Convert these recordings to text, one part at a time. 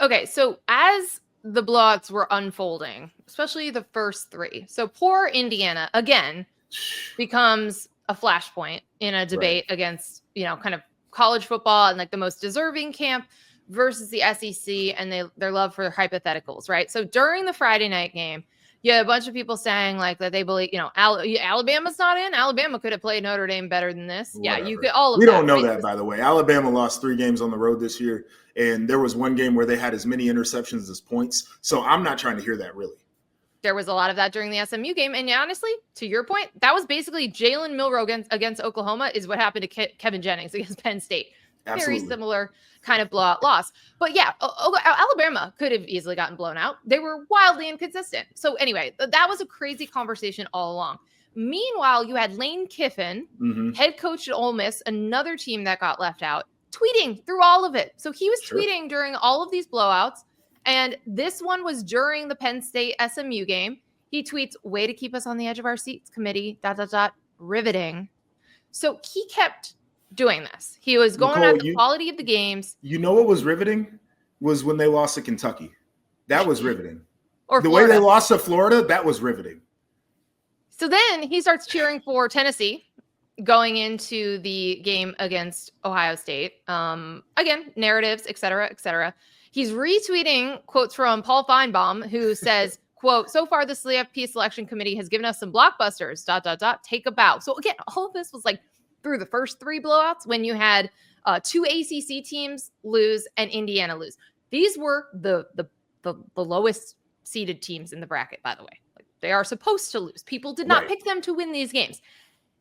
Okay, so as the blowouts were unfolding, especially the first three, so poor Indiana again becomes a flashpoint in a debate against, kind of college football and like the most deserving camp versus the SEC and their love for hypotheticals, right? So during the Friday night game, you had a bunch of people saying like that they believe, Alabama's not in. Alabama could have played Notre Dame better than this. Whatever. Yeah, you could all of we that. don't know right? that, by the way. Alabama lost 3 games on the road this year, and there was one game where they had as many interceptions as points. So I'm not trying to hear that, really. There was a lot of that during the SMU game. And honestly, to your point, that was basically Jalen Milroe against Oklahoma is what happened to Kevin Jennings against Penn State. Absolutely. Very similar kind of blowout loss. But yeah, Alabama could have easily gotten blown out. They were wildly inconsistent. So anyway, that was a crazy conversation all along. Meanwhile, you had Lane Kiffin, head coach at Ole Miss, another team that got left out, tweeting through all of it. So he was tweeting during all of these blowouts. And this one was during the Penn State SMU game. He tweets, "Way to keep us on the edge of our seats, committee, ... riveting." So he kept doing this. He was going at the quality of the games. You know what was riveting? Was when they lost to Kentucky. That was riveting. Or the Florida. way they lost to Florida, that was riveting. So then he starts cheering for Tennessee going into the game against Ohio State. Again, narratives, et cetera, et cetera. He's retweeting quotes from Paul Feinbaum, who says, quote, "So far, the CFP selection committee has given us some blockbusters, ... take a bow." So again, all of this was like through the first 3 blowouts when you had 2 ACC teams lose and Indiana lose. These were the lowest seeded teams in the bracket, by the way. Like, they are supposed to lose. People did not pick them to win these games.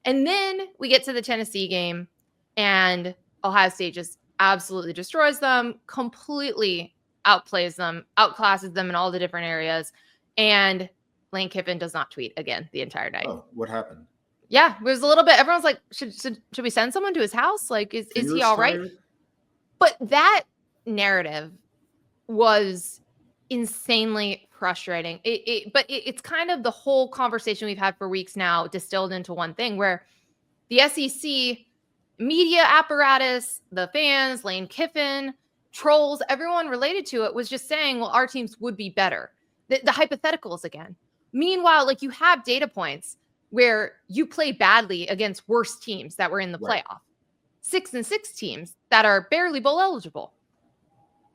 And then we get to the Tennessee game and Ohio State just absolutely destroys them, completely outplays them, outclasses them in all the different areas. And Lane Kiffin does not tweet again the entire night. Oh, what happened? Yeah, it was a little bit. Everyone's like, should we send someone to his house? Like, is he all right? But that narrative was insanely frustrating. But it's kind of the whole conversation we've had for weeks now distilled into one thing where the SEC media apparatus, the fans, Lane Kiffin, trolls, everyone related to it was just saying, well, our teams would be better. The hypotheticals again. Meanwhile, like you have data points where you play badly against worse teams that were in the playoff. 6-6 teams that are barely bowl eligible.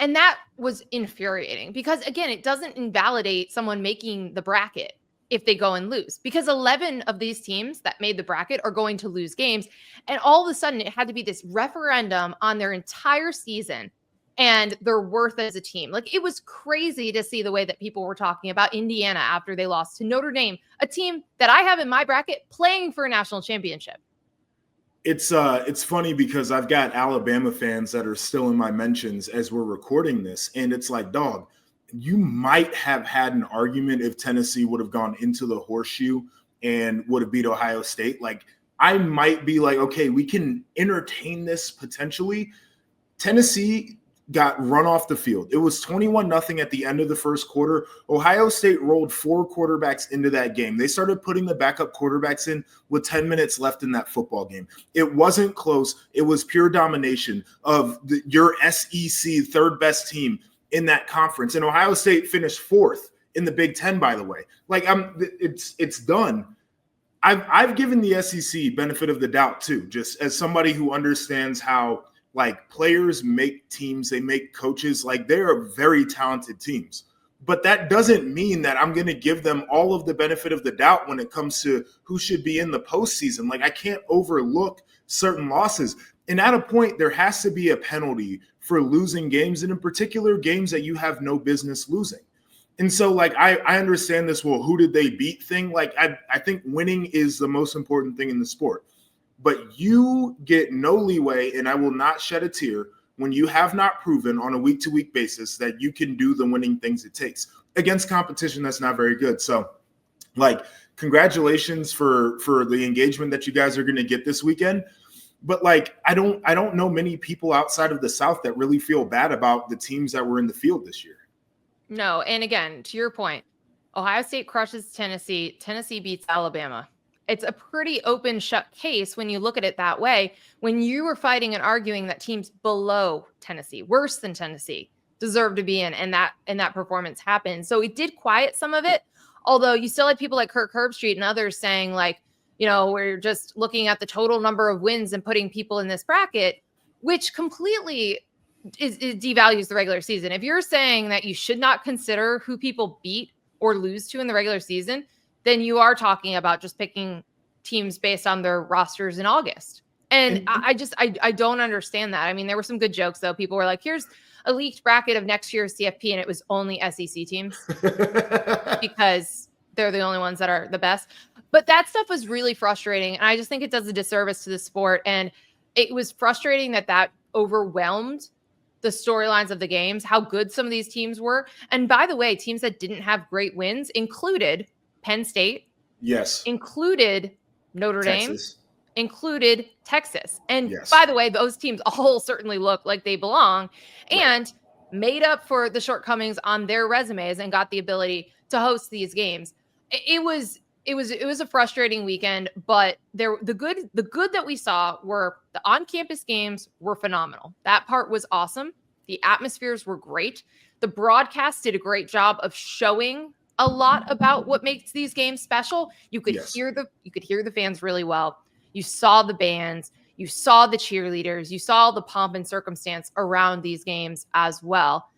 And that was infuriating because, again, it doesn't invalidate someone making the bracket if they go and lose, because 11 of these teams that made the bracket are going to lose games. And all of a sudden it had to be this referendum on their entire season and their worth as a team. Like, it was crazy to see the way that people were talking about Indiana after they lost to Notre Dame, a team that I have in my bracket playing for a national championship. It's funny because I've got Alabama fans that are still in my mentions as we're recording this. And it's like, dog, you might have had an argument if Tennessee would have gone into the horseshoe and would have beat Ohio State. Like, I might be like, okay, we can entertain this potentially. Tennessee got run off the field. It was 21-0 at the end of the first quarter. Ohio State rolled 4 quarterbacks into that game. They started putting the backup quarterbacks in with 10 minutes left in that football game. It wasn't close. It was pure domination of your SEC third best team in that conference. And Ohio State finished 4th in the Big Ten, by the way. Like, it's done. I've given the SEC benefit of the doubt too, just as somebody who understands how like players make teams, they make coaches, like they are very talented teams. But that doesn't mean that I'm going to give them all of the benefit of the doubt when it comes to who should be in the postseason. Like, I can't overlook certain losses. And at a point, there has to be a penalty for losing games, and in particular, games that you have no business losing. And so, like, I understand this, well, who did they beat thing. Like, I think winning is the most important thing in the sport. But you get no leeway, and I will not shed a tear when you have not proven on a week-to-week basis that you can do the winning things it takes against competition that's not very good. So, like, congratulations for the engagement that you guys are going to get this weekend. But, like, I don't know many people outside of the South that really feel bad about the teams that were in the field this year. No, and again, to your point, Ohio State crushes Tennessee. Tennessee beats Alabama. It's a pretty open shut case when you look at it that way. When you were fighting and arguing that teams below Tennessee, worse than Tennessee, deserve to be in, and that performance happened. So it did quiet some of it, although you still had people like Kirk Herbstreit and others saying like, we're just looking at the total number of wins and putting people in this bracket, which completely it devalues the regular season. If you're saying that you should not consider who people beat or lose to in the regular season, then you are talking about just picking teams based on their rosters in August. And I don't understand that. I mean, there were some good jokes though. People were like, here's a leaked bracket of next year's CFP, and it was only SEC teams because they're the only ones that are the best. But that stuff was really frustrating. And I just think it does a disservice to the sport. And it was frustrating that overwhelmed the storylines of the games, how good some of these teams were. And by the way, teams that didn't have great wins included Penn State. Yes. Included Notre Texas. Dame. Included Texas. And yes. by the way, those teams all certainly look like they belong and made up for the shortcomings on their resumes and got the ability to host these games. It was a frustrating weekend, but the good that we saw were the on-campus games were phenomenal. That part was awesome. The atmospheres were great. The broadcast did a great job of showing a lot about what makes these games special. You could hear the fans really well. You saw the bands, you saw the cheerleaders, you saw the pomp and circumstance around these games as well.